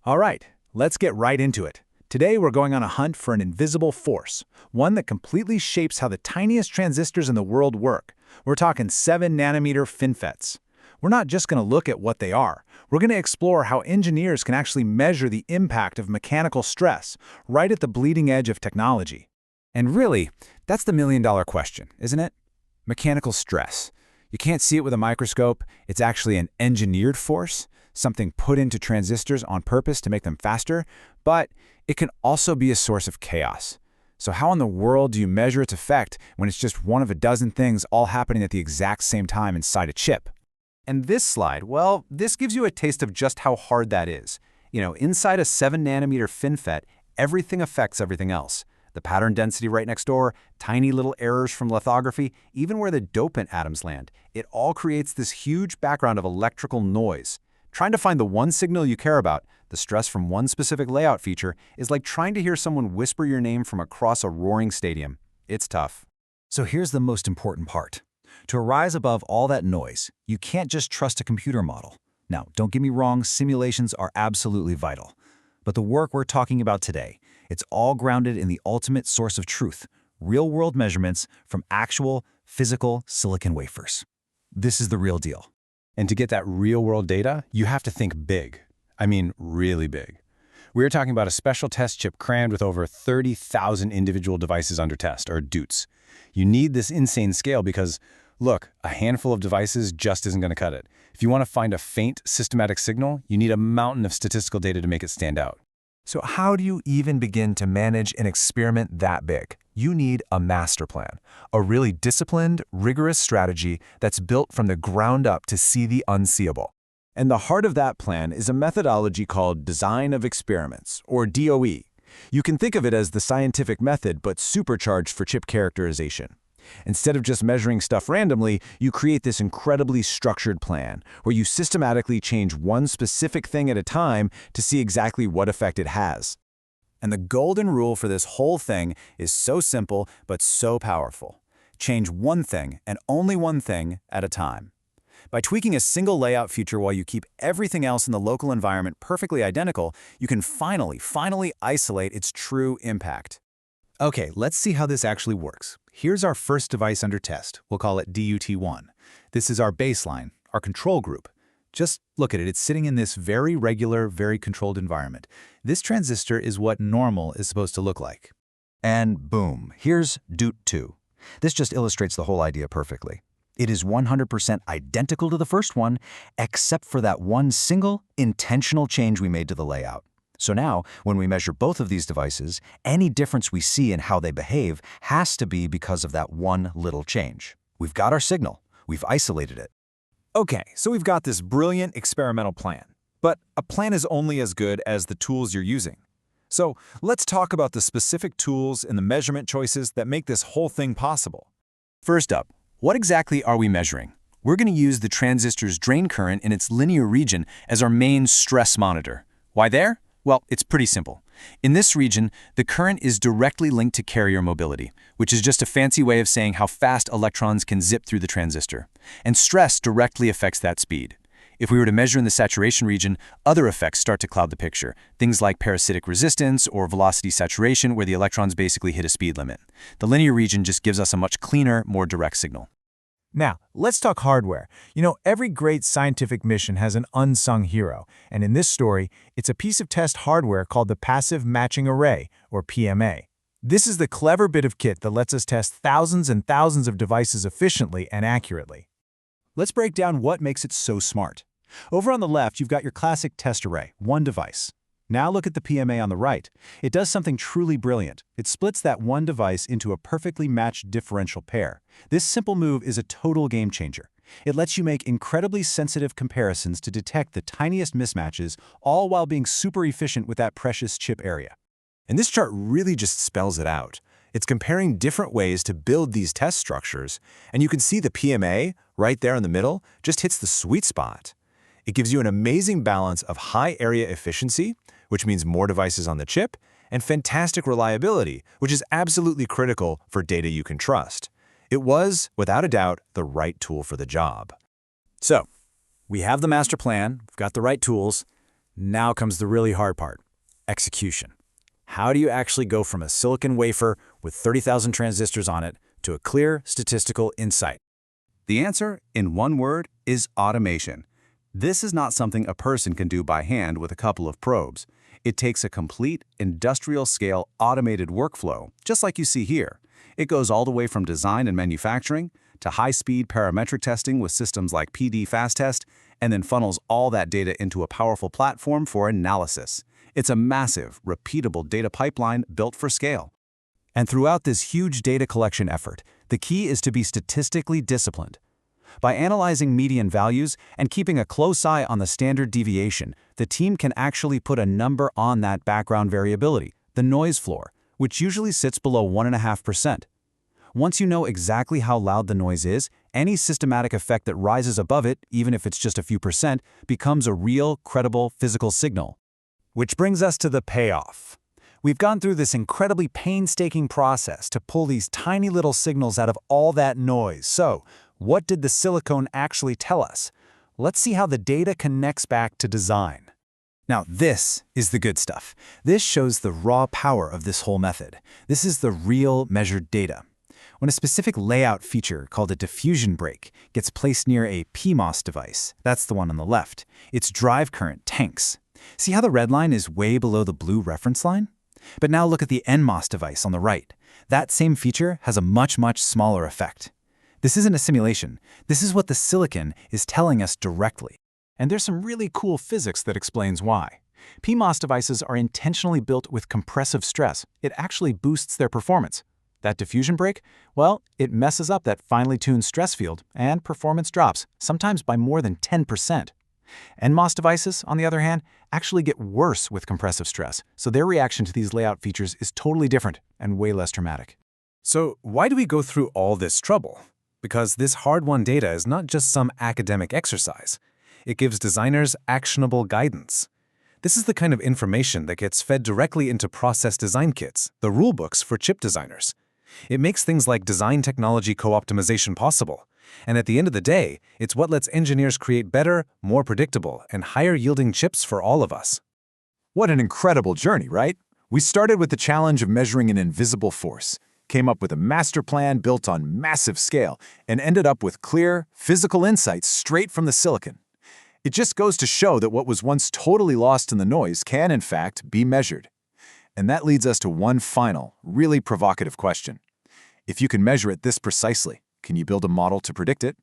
All right, let's get right into it. Today we're going on a hunt for an invisible force, one that completely shapes how the tiniest transistors in the world work. We're talking 7-nanometer FinFETs. We're not just going to look at what they are. We're going to explore how engineers can actually measure the impact of mechanical stress right at the bleeding edge of technology. And really, that's the million-dollar question, isn't it? Mechanical stress. You can't see it with a microscope. It's actually an engineered force, something put into transistors on purpose to make them faster, but it can also be a source of chaos. So how in the world do you measure its effect when it's just one of a dozen things all happening at the exact same time inside a chip? And this slide, well, this gives you a taste of just how hard that is. Inside a 7-nanometer FinFET, everything affects everything else. The pattern density right next door, tiny little errors from lithography, even where the dopant atoms land. It all creates this huge background of electrical noise. Trying to find the one signal you care about, the stress from one specific layout feature, is like trying to hear someone whisper your name from across a roaring stadium. It's tough. So here's the most important part. To rise above all that noise, you can't just trust a computer model. Now, don't get me wrong, simulations are absolutely vital. But the work we're talking about today, it's all grounded in the ultimate source of truth, real-world measurements from actual, physical silicon wafers. This is the real deal. And to get that real-world data, you have to think big. I mean, really big. We're talking about a special test chip crammed with over 30,000 individual devices under test, or DUTs. You need this insane scale because, look, a handful of devices just isn't going to cut it. If you want to find a faint, systematic signal, you need a mountain of statistical data to make it stand out. So how do you even begin to manage an experiment that big? You need a master plan, a really disciplined, rigorous strategy that's built from the ground up to see the unseeable. And the heart of that plan is a methodology called design of experiments, or DOE. You can think of it as the scientific method, but supercharged for chip characterization. Instead of just measuring stuff randomly, you create this incredibly structured plan where you systematically change one specific thing at a time to see exactly what effect it has. And the golden rule for this whole thing is so simple but so powerful. Change one thing, and only one thing, at a time. By tweaking a single layout feature while you keep everything else in the local environment perfectly identical, you can finally isolate its true impact. Okay, let's see how this actually works. Here's our first device under test. We'll call it DUT1. This is our baseline, our control group. Just look at it. It's sitting in this very regular, very controlled environment. This transistor is what normal is supposed to look like. And boom, here's DUT2. This just illustrates the whole idea perfectly. It is 100% identical to the first one, except for that one single, intentional change we made to the layout. So now, when we measure both of these devices, any difference we see in how they behave has to be because of that one little change. We've got our signal. We've isolated it. Okay, so we've got this brilliant experimental plan. But a plan is only as good as the tools you're using. So let's talk about the specific tools and the measurement choices that make this whole thing possible. First up, what exactly are we measuring? We're going to use the transistor's drain current in its linear region as our main stress monitor. Why there? Well, it's pretty simple. In this region, the current is directly linked to carrier mobility, which is just a fancy way of saying how fast electrons can zip through the transistor. And stress directly affects that speed. If we were to measure in the saturation region, other effects start to cloud the picture. Things like parasitic resistance or velocity saturation, where the electrons basically hit a speed limit. The linear region just gives us a much cleaner, more direct signal. Now, let's talk hardware. Every great scientific mission has an unsung hero, and in this story, it's a piece of test hardware called the Passive Matching Array, or PMA. This is the clever bit of kit that lets us test thousands and thousands of devices efficiently and accurately. Let's break down what makes it so smart. Over on the left, you've got your classic test array, one device. Now look at the PMA on the right. It does something truly brilliant. It splits that one device into a perfectly matched differential pair. This simple move is a total game changer. It lets you make incredibly sensitive comparisons to detect the tiniest mismatches, all while being super efficient with that precious chip area. And this chart really just spells it out. It's comparing different ways to build these test structures, and you can see the PMA, right there in the middle, just hits the sweet spot. It gives you an amazing balance of high area efficiency, which means more devices on the chip, and fantastic reliability, which is absolutely critical for data you can trust. It was, without a doubt, the right tool for the job. So, we have the master plan, we've got the right tools. Now comes the really hard part, execution. How do you actually go from a silicon wafer with 30,000 transistors on it to a clear statistical insight? The answer, in one word, is automation. This is not something a person can do by hand with a couple of probes. It takes a complete, industrial-scale automated workflow, just like you see here. It goes all the way from design and manufacturing to high-speed parametric testing with systems like PD Fast Test, and then funnels all that data into a powerful platform for analysis. It's a massive, repeatable data pipeline built for scale. And throughout this huge data collection effort, the key is to be statistically disciplined. By analyzing median values and keeping a close eye on the standard deviation, the team can actually put a number on that background variability, the noise floor, which usually sits below 1.5%. Once you know exactly how loud the noise is, any systematic effect that rises above it, even if it's just a few percent, becomes a real, credible physical signal. Which brings us to the payoff. We've gone through this incredibly painstaking process to pull these tiny little signals out of all that noise. So, what did the silicone actually tell us? Let's see how the data connects back to design. Now, this is the good stuff. This shows the raw power of this whole method. This is the real measured data. When a specific layout feature called a diffusion break gets placed near a PMOS device, that's the one on the left, its drive current tanks. See how the red line is way below the blue reference line? But now look at the NMOS device on the right. That same feature has a much smaller effect. This isn't a simulation. This is what the silicon is telling us directly. And there's some really cool physics that explains why. PMOS devices are intentionally built with compressive stress. It actually boosts their performance. That diffusion break, well, it messes up that finely tuned stress field, and performance drops, sometimes by more than 10%. NMOS devices, on the other hand, actually get worse with compressive stress, so their reaction to these layout features is totally different and way less dramatic. So why do we go through all this trouble? Because this hard-won data is not just some academic exercise. It gives designers actionable guidance. This is the kind of information that gets fed directly into process design kits, the rulebooks for chip designers. It makes things like design technology co-optimization possible. And at the end of the day, it's what lets engineers create better, more predictable, and higher-yielding chips for all of us. What an incredible journey, right? We started with the challenge of measuring an invisible force, came up with a master plan built on massive scale, and ended up with clear, physical insights straight from the silicon. It just goes to show that what was once totally lost in the noise can, in fact, be measured. And that leads us to one final, really provocative question. If you can measure it this precisely, can you build a model to predict it?